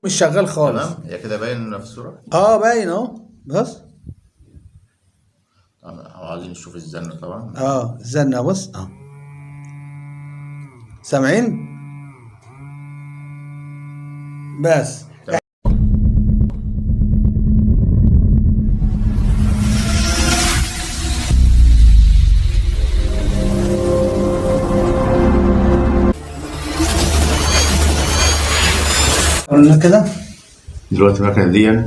مش شغال خالص. تمام. هي كده باين في الصورة. باين اهو. بص. عايزين نشوف الزن طبعا. الزنة بص سامعين؟ بس قلنا كده. دلوقتي المكنة دي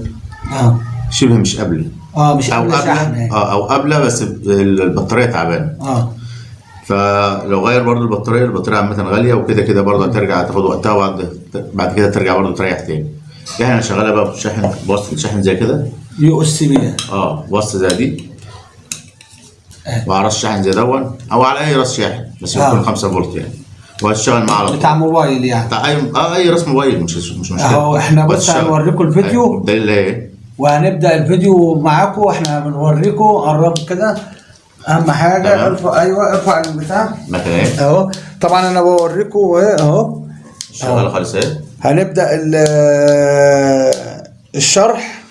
شبه مش قابلة. مش قابلة شحن. او قابلة بس البطارية تعبانة. فلو غير برضو البطارية عامة غالية، وكده كده برضو هترجع تاخد وقتها، بعد كده ترجع برضو تريح تاني. يعني انا شغالة بقى بشحن، بوصلة شحن زي كده USB. وصلة زي دي، وعلى راس شحن زي دون، او على اي راس شاحن بس يكون 5 فولت يعني، وهتشتغل معاه على طول. بتاع موبايل يعني. بتاع اي راس موبايل، مش مشكلة. احنا بس هنوريكم الفيديو. الدليل ايه؟ وهنبدأ الفيديو معاكم. احنا بنوريكم. قرب كده. اهم حاجه ارفع البتاع مكان اهو. طبعا انا بوريكم اهو شغاله خالص اهي. هنبدا الشرح.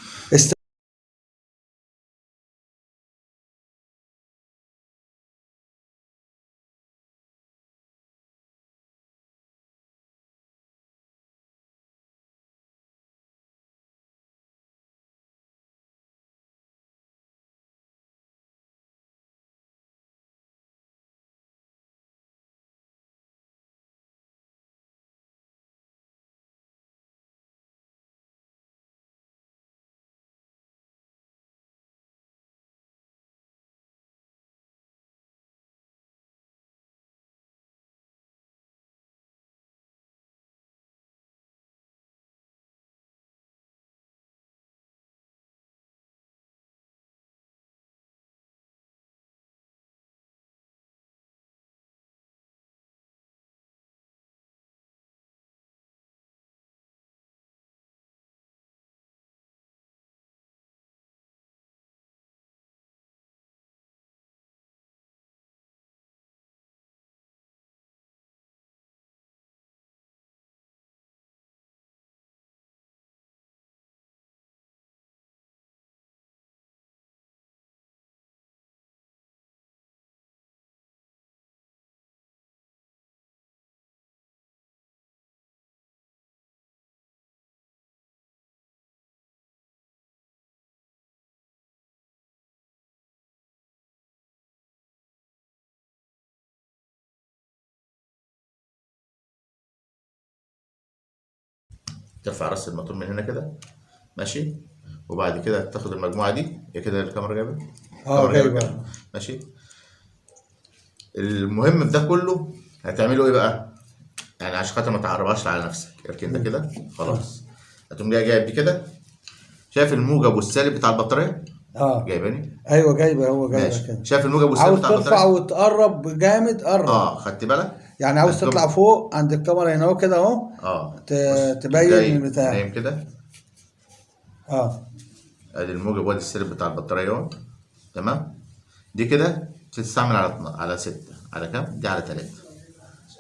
ترفع راس الموتور من هنا كده ماشي، وبعد كده تاخد المجموعه دي. هي كده الكاميرا جايبه. جايبه. ماشي. المهم في ده كله هتعملوا ايه بقى؟ يعني عشان خاطر ما تعربهاش على نفسك، اركن ده كده خلاص. هتقوم جايب دي كده. شايف الموجب والسالب بتاع البطاريه؟ جايباني؟ ايوه جايبه. هو جايبه كده. شايف الموجب والسالب بتاع البطاريه؟ عاوز ترفع وتقرب جامد. قرب. خدت بالك؟ يعني عاوز تطلع فوق عند الكاميرا هنا اهو كده اهو. تبين البتاع. نايم كده. ادي الموجب وادي السالب بتاع البطاريه اهو. تمام. دي كده تستعمل على 6. على كام؟ دي على 3.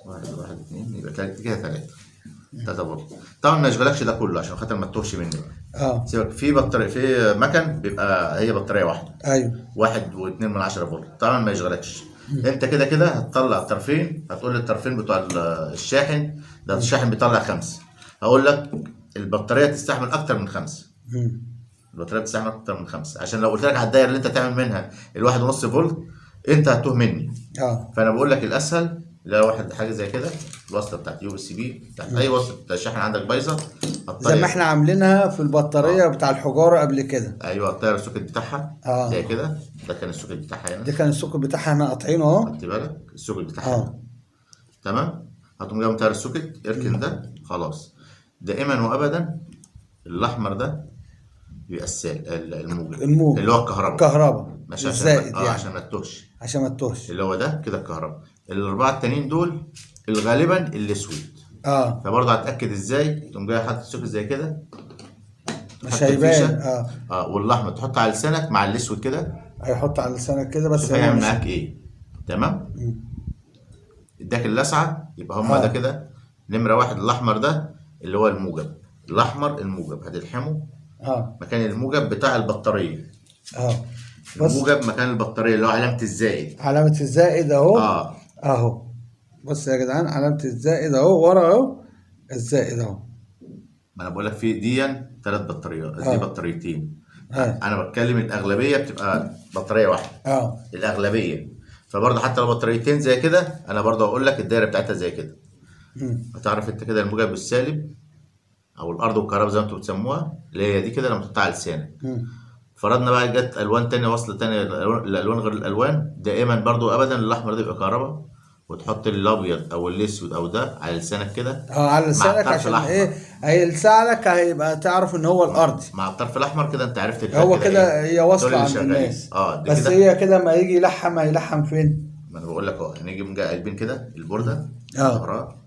1 2 يبقى كده 3 فولت. طبعا ما يشغلكش ده كله عشان خاطر ما تتوهش مني. سيبك. في بطاريه، في مكن بيبقى هي بطاريه واحده. 1.2 فولت. طبعا ما يشغلكش. انت كده كده هتطلع طرفين. هتقول لي الطرفين بتوع الشاحن ده، الشاحن بيطلع 5. هقول لك البطاريه تستحمل اكتر من 5. البطاريه بتستحمل اكتر من 5، عشان لو قلت لك على الدايره اللي انت تعمل منها 1.5 فولت انت هتوه مني. فانا بقول لك الاسهل لا حاجه زي كده. الوصله بتاعت USB بتاعت اي وصله شحن عندك بايظه، زي ما احنا عاملينها في البطاريه بتاع الحجاره قبل كده. ايوه، هتطير السوكت بتاعها زي كده. ده كان السوكت بتاعها هنا. ده كان السوكت بتاعها هنا قاطعينه اهو. خدت بالك؟ السوكت بتاعها تمام. هتقوم جاي مطير السوكت. اركن ده خلاص. دائما وابدا الاحمر ده بيبقى الموجب اللي هو الكهرباء ماشي. عشان ما تتوهش. اللي هو ده كده الكهرباء. الاربعه التانيين دول غالبا الاسود. فبرضه هتاكد ازاي؟ تقوم جاي حاطط السوكت زي كده، مش هيبان. والاحمر تحط على لسانك مع الاسود كده. هيحط على لسانك كده بس هيعمل معاك ايه؟ تمام. اداك اللسعه. يبقى هم ده كده نمره 1. الاحمر ده اللي هو الموجب. الاحمر الموجب هتلحمه اه مكان الموجب بتاع البطاريه. اه بص، الموجب مكان البطاريه اللي هو علامه الزائد. علامة الزائد اهو. اه اهو بص يا جدعان، علامة الزائد اهو ورا اهو، الزائد اهو. ما انا بقول لك في دي 3 بطاريات، دي اه بطاريتين. اه انا بتكلم الاغلبيه بتبقى بطاريه واحده، اه الاغلبيه. فبرضه حتى لو بطاريتين زي كده انا برضه اقول لك الدايره بتاعتها زي كده. مم. هتعرف انت كده الموجب بالسالب او الارض والكهرباء زي ما انتوا بتسموها، اللي هي دي كده لما تحطها على لسانك. مم. فرضنا بقى جت الوان تانية، وصل تانية الالوان غير الالوان، دائما برضو ابدا الاحمر ده يبقى كهرباء، وتحط الابيض او الاسود او ده على لسانك كده اه على مع لسانك الطرف عشان الاحمر. ايه؟ هيلسعلك، هيبقى تعرف ان هو الارضي. مع الطرف الاحمر كده انت عرفت هو كده كده ايه، هي دول واصلة اللي عند شغالين. الناس. اه دي بس كده. هي كده ما يجي يلحم، هيلحم فين؟ ما انا بقول لك اهو، هنيجي من قلبين كده البورده من اه ظهرها،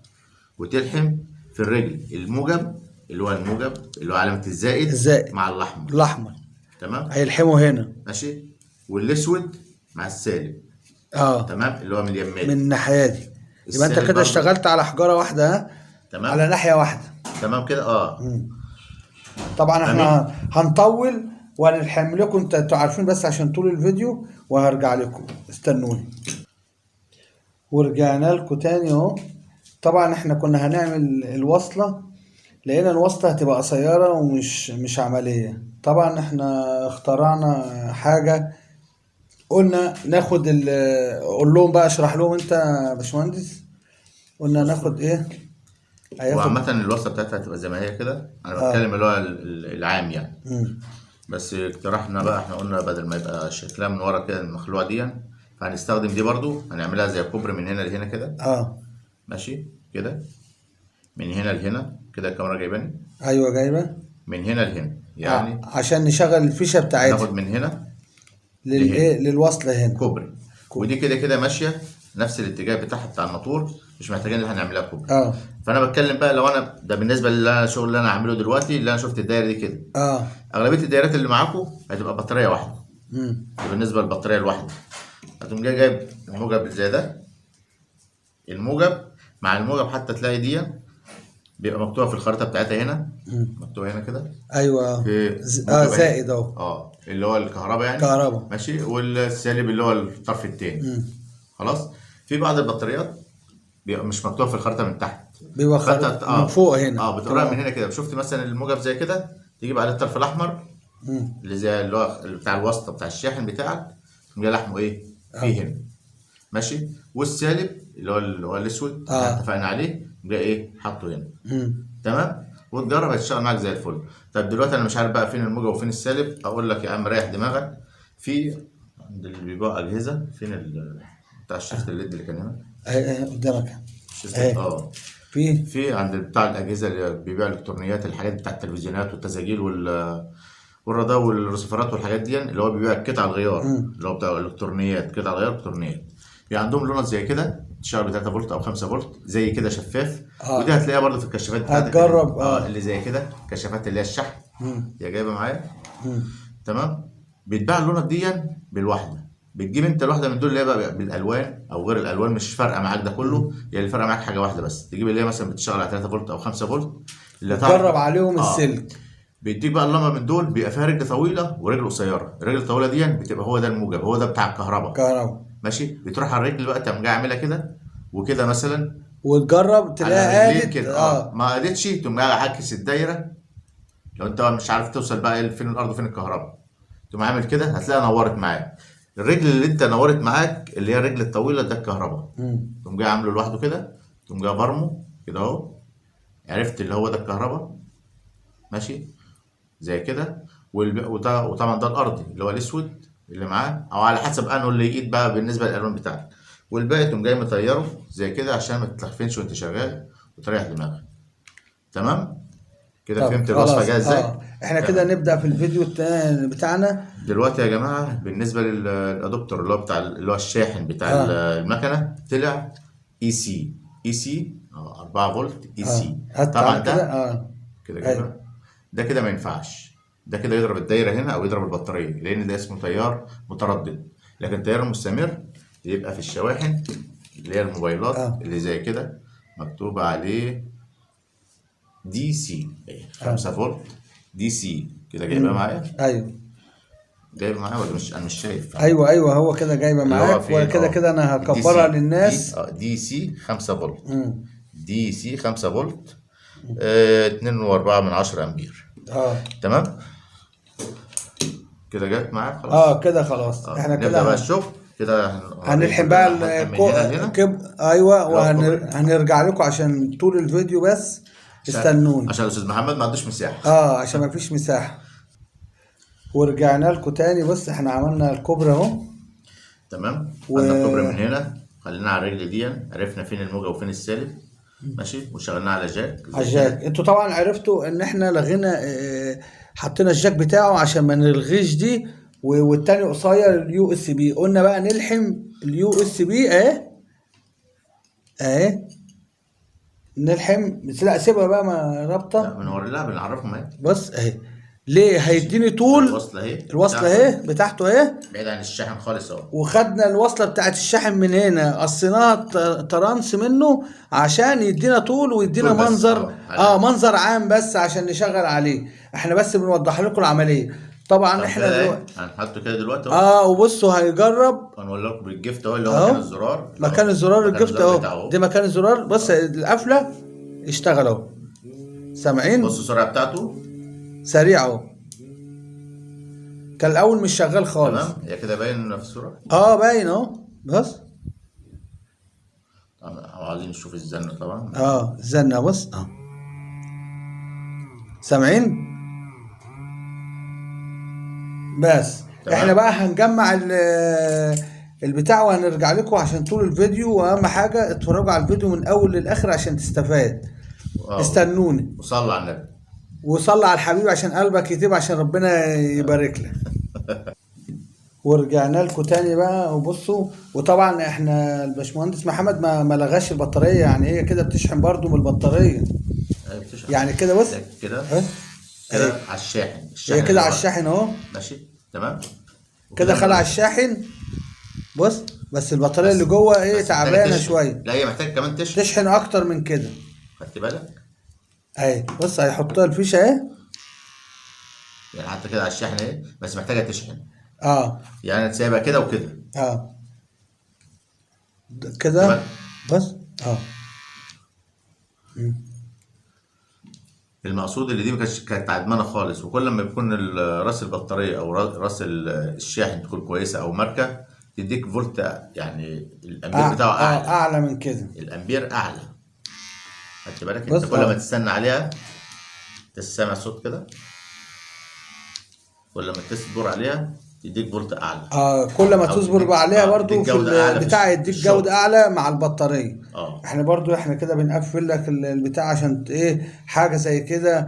وتلحم في الرجل الموجب اللي هو الموجب اللي هو علامه الزائد الزائد مع الاحمر. الاحمر تمام. هيلحمه هنا. ماشي. والاسود مع السالب. اه تمام اللي هو من من اليمين. الناحية دي. يبقى انت السالب كده برضو. اشتغلت على حجارة واحدة، ها؟ على تمام. ناحية واحدة. تمام كده اه. مم. طبعا فاهمين. احنا هنطول وهنلحم لكم، انتوا عارفين، بس عشان طول الفيديو، وهرجع لكم استنوني. ورجعنا لكم تاني اهو. طبعا احنا كنا هنعمل الوصلة، لقينا الوصلة هتبقى قصيرة ومش عملية. طبعا احنا اخترعنا حاجة، قلنا ناخد قول لهم بقى، اشرح لهم انت يا باشمهندس. قلنا ناخد ايه؟ هو هياخد. عامة الوصلة بتاعتها هتبقى زي ما هي كده، أنا اه بتكلم اللي هو العام يعني. مم. بس اقترحنا بقى، احنا قلنا بدل ما يبقى شكلها من ورا كده المخلوعة دي، فهنستخدم دي برضو، هنعملها زي كوبري من هنا لهنا كده. اه ماشي كده. من هنا لهنا كده، الكاميرا جايباني. ايوه جايبة. من هنا لهنا يعني. عشان نشغل الفيشة هناخد بتاعتها من هنا لهنا للايه، للوصلة هنا. كوبري. ودي كده كده ماشية نفس الاتجاه بتاعها بتاع الموتور، مش محتاجين ان احنا نعملها كوبري. اه فانا بتكلم بقى لو انا ده بالنسبه للشغل اللي انا هعمله دلوقتي، اللي انا شفت الدايره دي كده. اه اغلبيه الدايرات اللي معاكم هتبقى بطاريه واحده. مم. ده بالنسبه للبطاريه الواحده. هتقوم جايب الموجب زي ده، الموجب مع الموجب حتى تلاقي دي بيبقى مكتوبه في الخريطه بتاعتها هنا، مم. مكتوبه هنا كده ايوه. في موجب اهي. زائد اهو. اللي هو الكهرباء يعني. كهرباء. ماشي. والسالب اللي هو الطرف التاني. مم. خلاص. في بعض البطاريات بيبقى مش مكتوبه في الخريطه من تحت، بيبقى فانت من فوق هنا. بتقراها من هنا كده. شفت مثلا الموجب زي كده، تجيب عليه الطرف الاحمر مم. اللي زي اللي هو بتاع الواسطه بتاع الشاحن بتاعك، تقوم جاي لحمه ايه فيه هنا. ماشي. والسالب اللي هو الاسود اللي احنا اتفقنا عليه، تقوم جاي ايه حاطه هنا. مم. تمام. وتجرب هتشتغل معاك زي الفل. طب دلوقتي انا مش عارف بقى فين الموجب وفين السالب، اقول لك يا عم ريح دماغك. في عند اللي بيبيعوا اجهزه، فين بتاع شاشة الليد اللي كان هنا. اهي قدامك. شاشة اهي. في عند بتاع الاجهزه اللي بيبيع الكترونيات، الحاجات بتاع التلفزيونات والتساجيل والرادار والرسيفرات والحاجات دي، اللي هو بيبيع قطع الغيار، اللي هو بتاع الالكترونيات، قطع الغيار الكترونيات. بيبقى عندهم لونات زي كده تشتغل ب 3 فولت او 5 فولت زي كده شفاف. ودي هتلاقيها برضه في الكشافات بتاعتك. هتجرب اللي زي كده كشافات اللي هي الشحن. هي جايبه معايا. تمام. بيتباع اللونات دي بالواحده. بتجيب انت الواحده من دول اللي هي بقى بالالوان او غير الالوان، مش فارقه معاك ده كله. يعني اللي فارقه معاك حاجه واحده بس، تجيب اللي هي مثلا بتشتغل على 3 فولت او 5 فولت، اللي تجرب عليهم السلك. بيديك بقى اللمبه من دول، بيبقى فيها رجل طويله ورجل قصيره. الرجل الطويله دي بتبقى هو ده الموجب، هو ده بتاع الكهرباء. ماشي. بتروح على الرجل بقى، تقوم جاي عاملها كده وكده مثلا، وتجرب تلاقيها رجلين قادت كده. ما قادتش، تقوم جاي عاكس الدايره. لو انت مش عارف توصل بقى فين الارض وفين الكهرباء، تقوم عامل كده هتلاقيها نورت معاك. الرجل اللي انت نورت معاك اللي هي الرجل الطويله ده الكهرباء. تقوم جاي عامله لوحده كده، تقوم جاي برمه كده اهو. عرفت اللي هو ده الكهرباء. ماشي. زي كده. وطبعا ده الارضي اللي هو الاسود اللي معاه، او على حسب انه اللي يجيد بقى بالنسبه للالوان بتاعتك. والباقي تقوم جاي مطيره زي كده عشان ما تتلخفنش وانت شغال، وتريح دماغك. تمام كده. فهمت الوصفه جايه ازاي؟ احنا كده نبدا في الفيديو التاني بتاعنا دلوقتي يا جماعه. بالنسبه للادوبتر اللي هو بتاع اللي هو الشاحن بتاع المكنه، طلع اي سي 4 فولت اي سي. طبعا ده كده ده كده ما ينفعش. ده كده يضرب الدايره هنا او يضرب البطاريه، لان ده اسمه تيار متردد. لكن تيار مستمر يبقى في الشواحن اللي هي الموبايلات اللي زي كده، مكتوب عليه دي سي 5 فولت دي سي كده جايبها معايا؟ ايوه جايبها معايا ولا مش؟ انا مش شايف. ايوه هو كده جايبه اللي هو معاك، فين؟ وكده كده انا الدي هكبرها سي للناس. دي سي 5 فولت. مم. دي سي 5 فولت 2.4 امبير. تمام كده جت معاك خلاص. كده خلاص احنا نبدأ كده بقى الشغل كده. هنلحم بقى من هنا لهنا. ايوه، كوبري. وهنرجع لكم عشان طول الفيديو بس استنوني. عشان الاستاذ محمد ما عندوش مساحه. عشان ما فيش مساحه. ورجعنا لكم تاني. بص احنا عملنا الكوبري اهو. تمام خدنا الكوبري من هنا، خلينا على الرجل دي، عرفنا فين الموجه وفين السالب. ماشي، وشغلناه على جاك. على الجاك. انتوا طبعا عرفتوا ان احنا لغينا حطينا الجاك بتاعه عشان ما نلغيش دي، والتاني قصير اليو اس بي. قلنا بقى نلحم اليو اس بي اهي نلحم. لا سيبها بقى ما رابطه. لا بنوري لها، بنعرفهم اهي. بص اهي ليه هيديني طول. الوصله اهي بتاعته اهي بعيد عن الشاحن خالص اهو. وخدنا الوصله بتاعت الشاحن من هنا، قصيناها ترانس منه عشان يدينا طول ويدينا منظر. منظر عام بس عشان نشغل عليه. احنا بس بنوضح لكم العمليه. طبعا احنا دلوقتي هنحطه كده دلوقتي اهو. وبصوا هيجرب. هنقول لكم بالجفت اهو اللي هو مكان الزرار. مكان الزرار الجفت اهو. دي مكان الزرار. بص القفله اشتغل اهو. سامعين؟ بصوا السرعه بتاعته سريع اهو. كان الاول مش شغال خالص. تمام هي كده باين في الصوره. باين اهو. بص عايزين نشوف الزن طبعا. الزن بص سامعين؟ بس تمام. احنا بقى هنجمع البتاع وهنرجع لكم عشان طول الفيديو. واهم حاجه اتفرجوا على الفيديو من اول للاخر عشان تستفاد. استنوني. وصلوا على النبي. وصلى على الحبيب عشان قلبك يتيب، عشان ربنا يبارك لك. ورجعنا لكم تاني بقى. وبصوا وطبعا احنا الباشمهندس محمد ما لغاش البطاريه، يعني هي كده بتشحن برضو من البطاريه. يعني كده بص كده على الشاحن. هي كده على الشاحن اهو. ماشي تمام كده خلع الشاحن. بص بس البطاريه اللي جوه تعبانه شويه. لا هي محتاجه كمان تشحن اكتر من كده. خدت بالك اهي. بص هيحطها الفيشه اهي، يعني حتى كده على الشاحن اهي، بس محتاجه تشحن. يعني تسيبها كده وكده. كده بس. المقصود اللي دي كانت عدمانه خالص، وكل ما يكون راس البطاريه او راس الشاحن تكون كويسه او ماركه تديك فولت، يعني الامبير بتاعه اعلى من كده. الامبير اعلى. خدت بالك انت كل ما تستنى عليها تسمع صوت كده، كل ما تصبر عليها تديك فولت اعلى. كل ما تصبر عليها برضو في البتاع يديك جوده اعلى مع البطاريه. احنا برضو احنا كده بنقفل لك البتاع عشان حاجه زي كده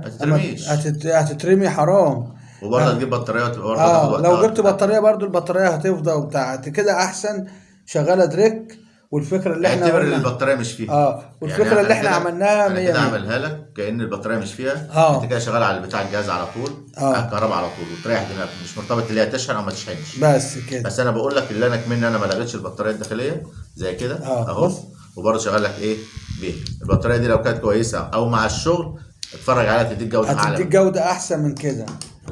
هتترمي حرام. وبرضه تجيب بطاريه وتبقى برضه لو جبت بطاريه برضو البطاريه هتفضى وبتاع كده احسن. شغاله دريك. والفكره اللي احنا اعتبر البطاريه مش فيها. والفكره يعني اللي احنا عملناها انا كده اعملها لك كأن البطاريه مش فيها. انت كده شغال على بتاع الجهاز على طول. على الكهرباء على طول وتريح دماغك، مش مرتبط اللي هي تشحن او ما تشحنش. بس كده. بس انا بقول لك اللي انا كمان انا ما لغيتش البطاريه الداخليه زي كده اهو. وبرضه شغال لك بيه. البطاريه دي لو كانت كويسه او مع الشغل اتفرج عليها تديك جوده اعلى. هتديك جوده احسن من كده.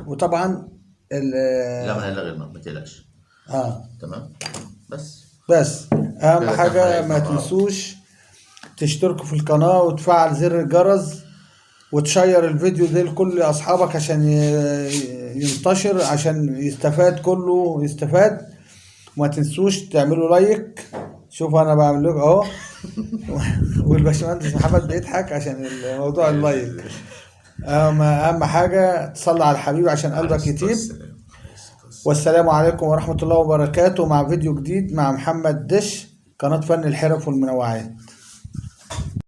وطبعا لا ما هنلغي ما تقلقش. تمام بس اهم حاجه ما تنسوش تشتركوا في القناه وتفعل زر الجرس وتشير الفيديو ده لكل اصحابك عشان ينتشر، عشان يستفاد كله يستفاد. وما تنسوش تعملوا لايك. شوف انا بعمل لكم اهو. والباشمهندس محمد بيضحك عشان الموضوع اللايك. اهم حاجه تصلي على الحبيب عشان قلبك يطيب. والسلام عليكم ورحمة الله وبركاته، مع فيديو جديد مع محمد دش، قناة فن الحرف والمنوعات.